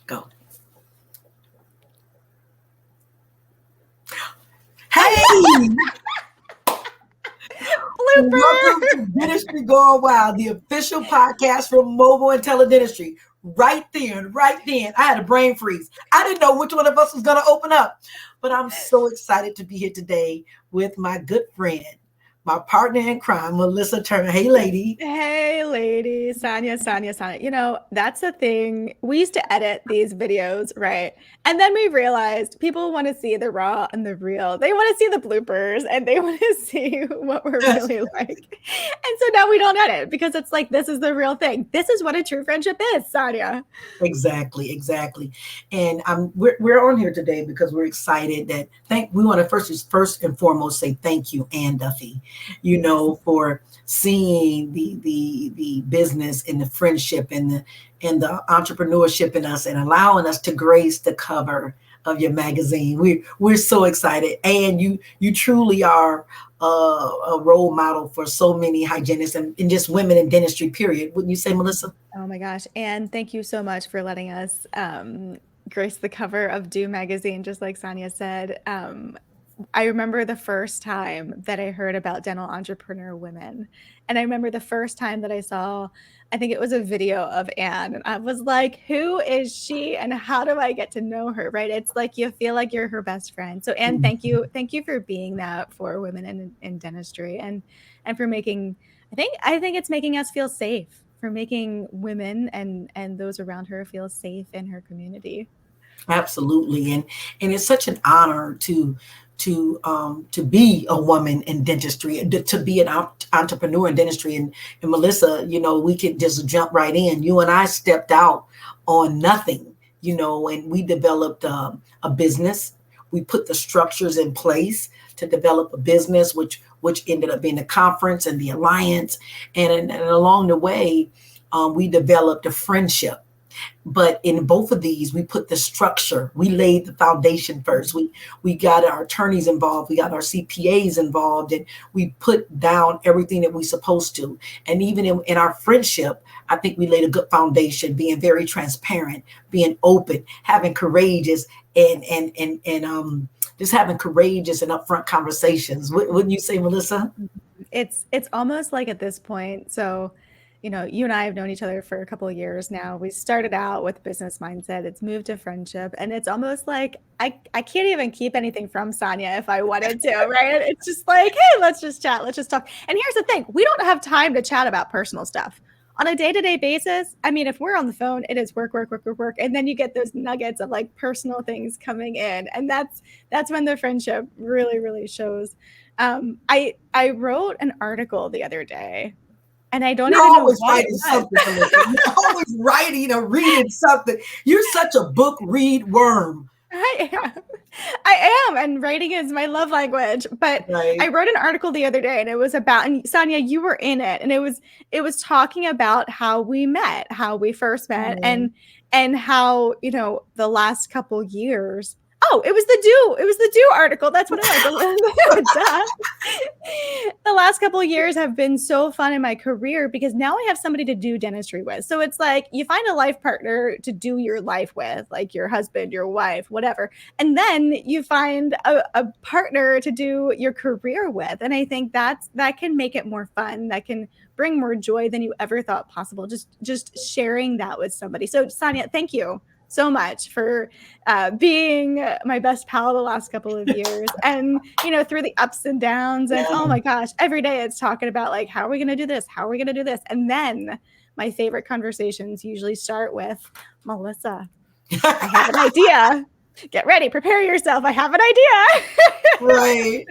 Go. Hey, welcome to Blooper. Dentistry Gone Wild, the official podcast from Mobile and Teledentistry. Right then, I had a brain freeze. I didn't know which one of us was going to open up, but I'm so excited to be here today with my good friend, my partner in crime, Melissa Turner. Hey, lady. Hey, lady. Sonya. That's the thing. We used to edit these videos, right? And then we realized people want to see the raw and the real. They want to see the bloopers and they want to see what we're really like. And so now we don't edit because it's like, this is the real thing. This is what a true friendship is, Sonya. Exactly. And we're on here today because we're excited that we want to first and foremost say thank you, Ann Duffy, for seeing the business and the friendship and the entrepreneurship in us and allowing us to grace the cover of your magazine. We're so excited, and you truly are a role model for so many hygienists and just women in dentistry, period. Wouldn't you say, Melissa? Oh my gosh. And thank you so much for letting us grace the cover of Do magazine, just like Sonya said. I remember the first time that I heard about dental entrepreneur women. And I remember the first time that I saw, I think it was a video of Anne. And I was like, who is she and how do I get to know her? Right. It's like you feel like you're her best friend. So Anne, thank you. Thank you for being that for women in dentistry and for making, I think it's making us feel safe, for making women and those around her feel safe in her community. Absolutely, and it's such an honor to be a woman in dentistry, to be an entrepreneur in dentistry. And Melissa, we could just jump right in. You and I stepped out on nothing, and we developed a business. We put the structures in place to develop a business, which ended up being the conference and the alliance, and along the way, we developed a friendship. But in both of these, we put the structure. We laid the foundation first. We got our attorneys involved. We got our CPAs involved, and we put down everything that we're supposed to. And even in our friendship, I think we laid a good foundation, being very transparent, being open, having courageous, and just having courageous and upfront conversations. Wouldn't you say, Melissa? It's almost like at this point. So, you and I have known each other for a couple of years now. We started out with business mindset. It's moved to friendship. And it's almost like I can't even keep anything from Sonya if I wanted to, right? It's just like, hey, let's just chat. Let's just talk. And here's the thing. We don't have time to chat about personal stuff. On a day-to-day basis, I mean, if we're on the phone, it is work. And then you get those nuggets of like personal things coming in. And that's when the friendship really, really shows. I wrote an article the other day. And I don't You're even know always why. writing something, Melissa. You're always writing or reading something. You're such a book read worm. I am. And writing is my love language. But Right. I wrote an article the other day and it was about, and Sonya, you were in it. And it was talking about how we met, how we first met, and how, the last couple years. Oh, it was the Do article. That's what it was. The last couple of years have been so fun in my career because now I have somebody to do dentistry with. So it's like you find a life partner to do your life with, like your husband, your wife, whatever. And then you find a partner to do your career with. And I think that can make it more fun. That can bring more joy than you ever thought possible. Just sharing that with somebody. So Sonya, thank you so much for being my best pal the last couple of years, and through the ups and downs, and oh my gosh, every day it's talking about like, how are we going to do this, and then my favorite conversations usually start with, Melissa, I have an idea, get ready, prepare yourself, I have an idea. Right.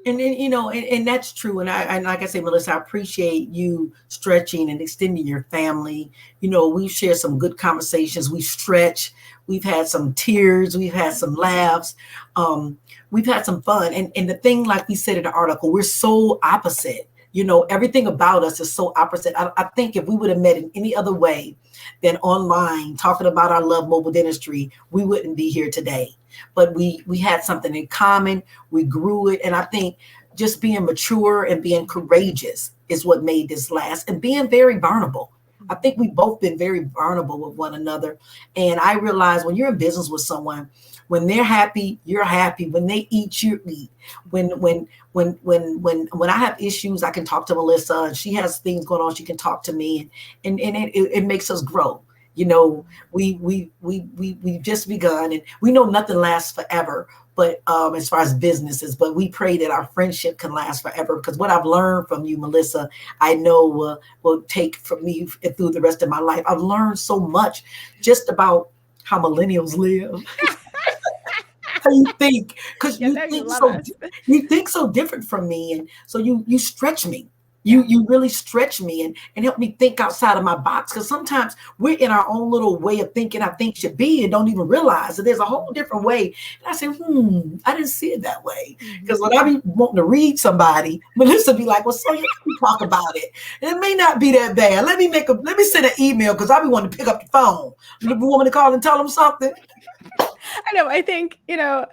And then, and that's true. And like I say, Melissa, I appreciate you stretching and extending your family. We've shared some good conversations. We stretch. We've had some tears. We've had some laughs. We've had some fun. And the thing, like we said in the article, we're so opposite. Everything about us is so opposite. I think if we would have met in any other way than online, talking about our love mobile dentistry, we wouldn't be here today. But we had something in common. We grew it. And I think just being mature and being courageous is what made this last, and being very vulnerable. I think we've both been very vulnerable with one another. And I realize when you're in business with someone, when they're happy, you're happy. When they eat, you eat. When I have issues, I can talk to Melissa, and she has things going on. She can talk to me, and it makes us grow. You know, we've just begun, and we know nothing lasts forever. But as far as businesses, but we pray that our friendship can last forever. Because what I've learned from you, Melissa, I know will take from me through the rest of my life. I've learned so much just about how millennials live. How you think, because Yeah, no, you love us. you think so different from me, and so you stretch me. You really stretch me and help me think outside of my box, because sometimes we're in our own little way of thinking how things should be and don't even realize that there's a whole different way. And I say, I didn't see it that way. Because when I be wanting to read somebody, Melissa be like, well, Sonya, we talk about it. And it may not be that bad. Let me send an email, because I be wanting to pick up the phone. The woman to call and tell them something. I know. I think, how,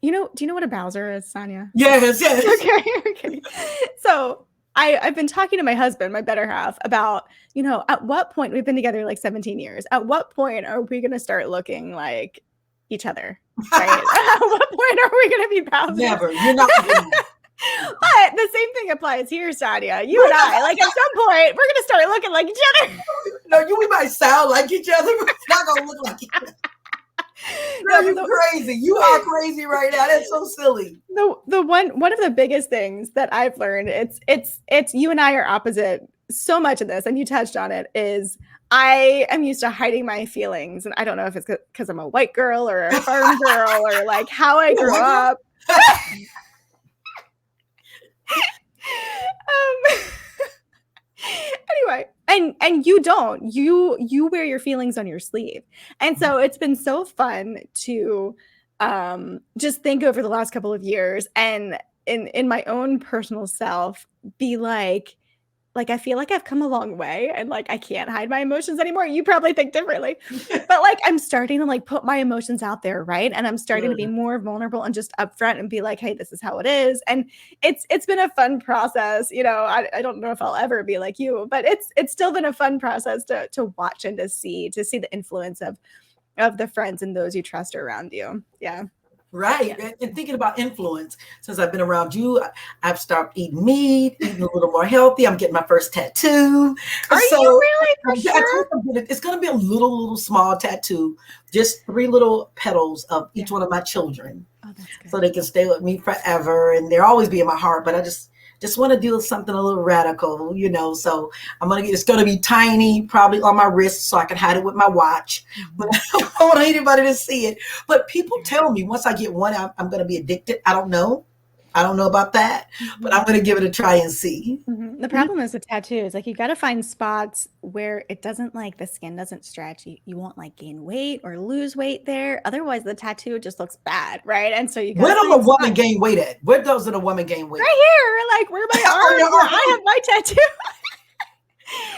do you know what a Bowser is, Sonya? Yes. Okay. So I've been talking to my husband, my better half, about, at what point, we've been together like 17 years. At what point are we going to start looking like each other? Right? At what point are we going to be Bowser? Never. You're not. But the same thing applies here, Sadia. You and I, like, at some point, we're going to start looking like each other. No, we might sound like each other, but it's not going to look like each other. No, you're crazy. You are crazy right now. That's so silly. The one of the biggest things that I've learned, it's you and I are opposite so much of this, and you touched on it, is I am used to hiding my feelings. And I don't know if it's because I'm a white girl or a farm girl or like how I grew up. Anyway, and you don't, you wear your feelings on your sleeve. And so it's been so fun to just think over the last couple of years, and in my own personal self, be like I feel like I've come a long way, and like I can't hide my emotions anymore. You probably think differently, but like I'm starting to like put my emotions out there, right? And I'm starting to be more vulnerable and just upfront and be like, hey, this is how it is. And it's been a fun process. I don't know if I'll ever be like you, but it's still been a fun process to watch and to see the influence of the friends and those you trust around you. Yeah. Right. Yeah. And thinking about influence, since I've been around you, I've stopped eating meat, eating a little more healthy. I'm getting my first tattoo. Are you really? For sure? It's going to be a little small tattoo, just 3 little petals of each one of my children. Oh, that's good. So they can stay with me forever, and they'll always be in my heart. But I just want to do something a little radical, so it's going to be tiny, probably on my wrist, so I can hide it with my watch. But I don't want anybody to see it. But people tell me once I get one, I'm going to be addicted. I don't know about that, but I'm going to give it a try and see. The problem is with tattoos, like you got to find spots where it doesn't, like the skin doesn't stretch. You won't like gain weight or lose weight there. Otherwise the tattoo just looks bad. Right. And so where does a woman gain weight at? Where does a woman gain weight? Right here. Like where my arms, where I have my tattoo.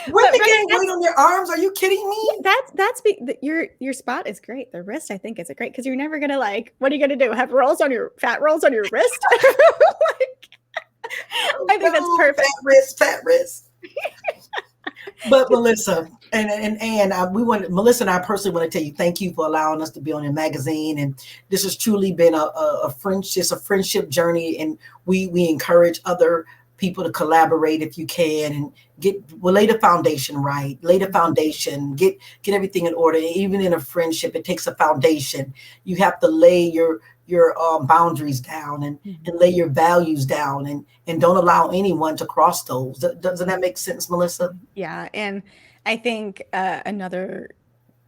Women gain weight on their arms? Are you kidding me? That's your spot is great. The wrist, I think, is great, because you're never gonna what are you gonna do? Have fat rolls on your wrist? I think that's perfect. Fat wrist. But Melissa and Melissa and I personally want to tell you thank you for allowing us to be on your magazine, and this has truly been a friendship journey, and we encourage other people to collaborate if you can, and lay the foundation right, get everything in order. Even in a friendship, it takes a foundation. You have to lay your boundaries down and lay your values down, and don't allow anyone to cross those. Doesn't that make sense, Melissa? Yeah. And I think another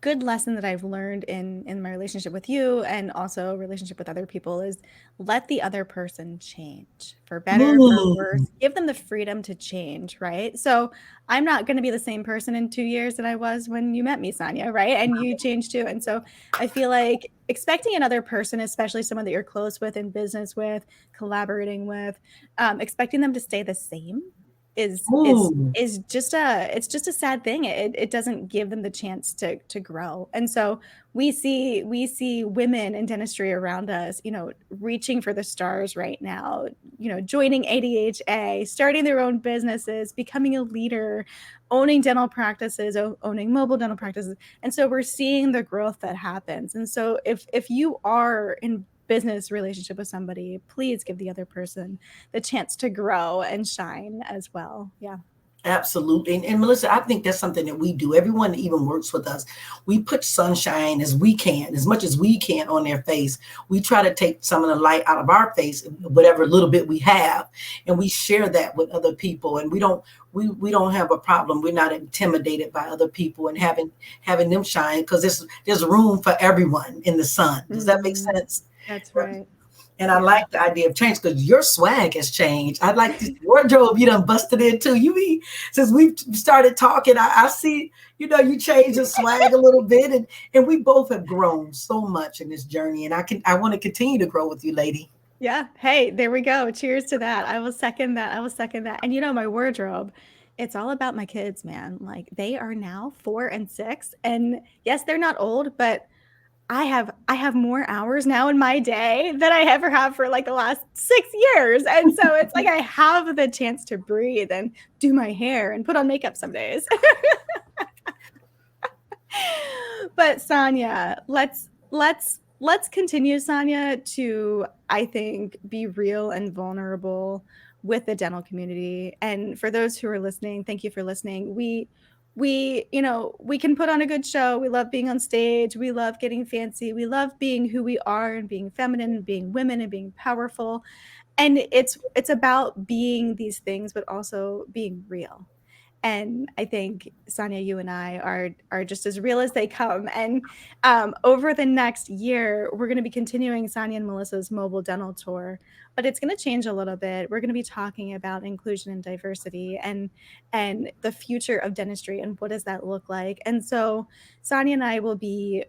good lesson that I've learned in my relationship with you, and also relationship with other people, is let the other person change, for better, for worse. Give them the freedom to change, right? So I'm not going to be the same person in 2 years that I was when you met me, Sonya, right? And you changed too. And so I feel like expecting another person, especially someone that you're close with, in business with, collaborating with, expecting them to stay the same is is Ooh, is just a sad thing. It doesn't give them the chance to grow. And so we see women in dentistry around us, reaching for the stars right now, joining ADHA, starting their own businesses, becoming a leader, owning dental practices, owning mobile dental practices. And so we're seeing the growth that happens. And so if you are in business relationship with somebody, please give the other person the chance to grow and shine as well. Yeah. absolutely. And Melissa, I think that's something that we do. Everyone that even works with us, we put sunshine as we can, as much as we can on their face. We try to take some of the light out of our face, whatever little bit we have, and we share that with other people. And we don't have a problem. We're not intimidated by other people and having them shine, because there's room for everyone in the sun. Does that make Mm, sense? that's right. And I Yeah. like the idea of change because your swag has changed. I like this wardrobe you done busted into. Since we've started talking, I see, you changed the swag a little bit, and we both have grown so much in this journey. And I want to continue to grow with you, lady. Yeah. Hey, there we go. Cheers to that. I will second that. I will second that. And my wardrobe, it's all about my kids, man. Like they are now 4 and 6. And yes, they're not old, but I have more hours now in my day than I ever have for like the last 6 years. And so it's like I have the chance to breathe and do my hair and put on makeup some days. But Sonya, let's continue, Sonya, to I think be real and vulnerable with the dental community. And for those who are listening, thank you for listening. We can put on a good show. We love being on stage. We love getting fancy. We love being who we are and being feminine and being women and being powerful. And it's about being these things, but also being real. And I think Sonya, you and I are just as real as they come. And over the next year, we're going to be continuing Sonya and Melissa's mobile dental tour, but it's going to change a little bit. We're going to be talking about inclusion and diversity and the future of dentistry and what does that look like. And so Sonya and I will be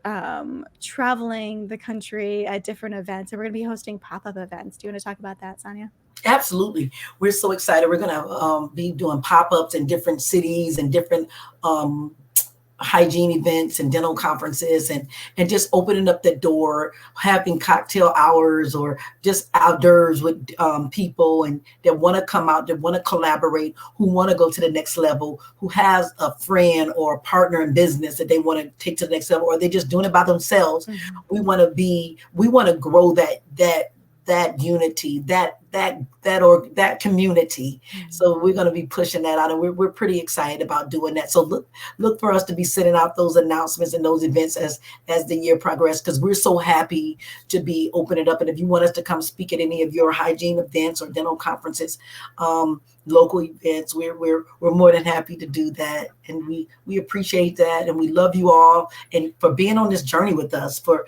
traveling the country at different events, and we're going to be hosting pop-up events. Do you want to talk about that, Sonya? Absolutely. We're so excited. We're going to be doing pop-ups in different cities and different um, hygiene events and dental conferences, and just opening up the door, having cocktail hours or just outdoors with people and that want to come out, that want to collaborate, who want to go to the next level, who has a friend or a partner in business that they want to take to the next level, or they're just doing it by themselves. Mm-hmm. We want to grow that unity, that community. So we're going to be pushing that out, and we're pretty excited about doing that. So look for us to be sending out those announcements and those events as the year progresses, because we're so happy to be opening it up. And if you want us to come speak at any of your hygiene events or dental conferences, local events, we're more than happy to do that. And we appreciate that, and we love you all, and for being on this journey with us, for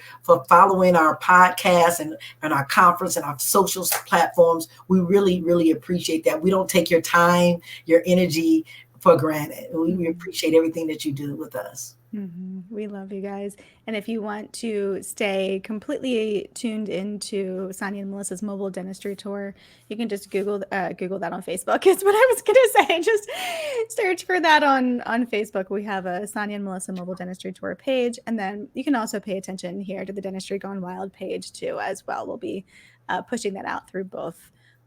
following our podcast and our conference and our social platforms. We really, really appreciate that. We don't take your time, your energy for granted. We appreciate everything that you do with us. Mm-hmm. We love you guys. And if you want to stay completely tuned into Sonya and Melissa's mobile dentistry tour, you can just Google that on Facebook. Is what I was going to say. Just search for that on Facebook. We have a Sonya and Melissa mobile dentistry tour page, and then you can also pay attention here to the Dentistry Gone Wild page too, as well. We'll be pushing that out through both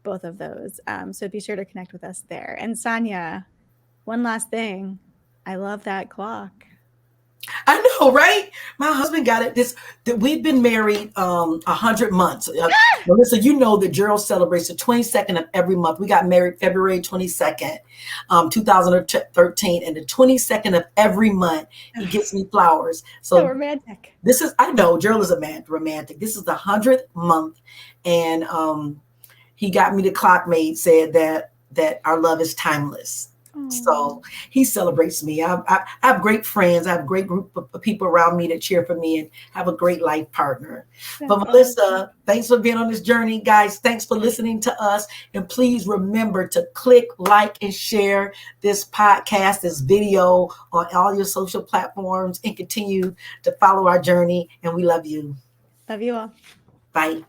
of those. So be sure to connect with us there. And Sonya, one last thing, I love that clock. I know, right? My husband got it. That we've been married 100 months. Melissa, you know that Gerald celebrates the 22nd of every month. We got married February 22nd, 2013, and the 22nd of every month he gets me flowers. So So romantic. I know Gerald is a man romantic. This is the 100th month, and he got me the clock made. Said that our love is timeless. So he celebrates me. I have great friends. I have a great group of people around me that cheer for me and have a great life partner. But Melissa, thanks for being on this journey, guys. Thanks for listening to us. And please remember to click, like, and share this podcast, this video on all your social platforms, and continue to follow our journey. And we love you. Love you all. Bye.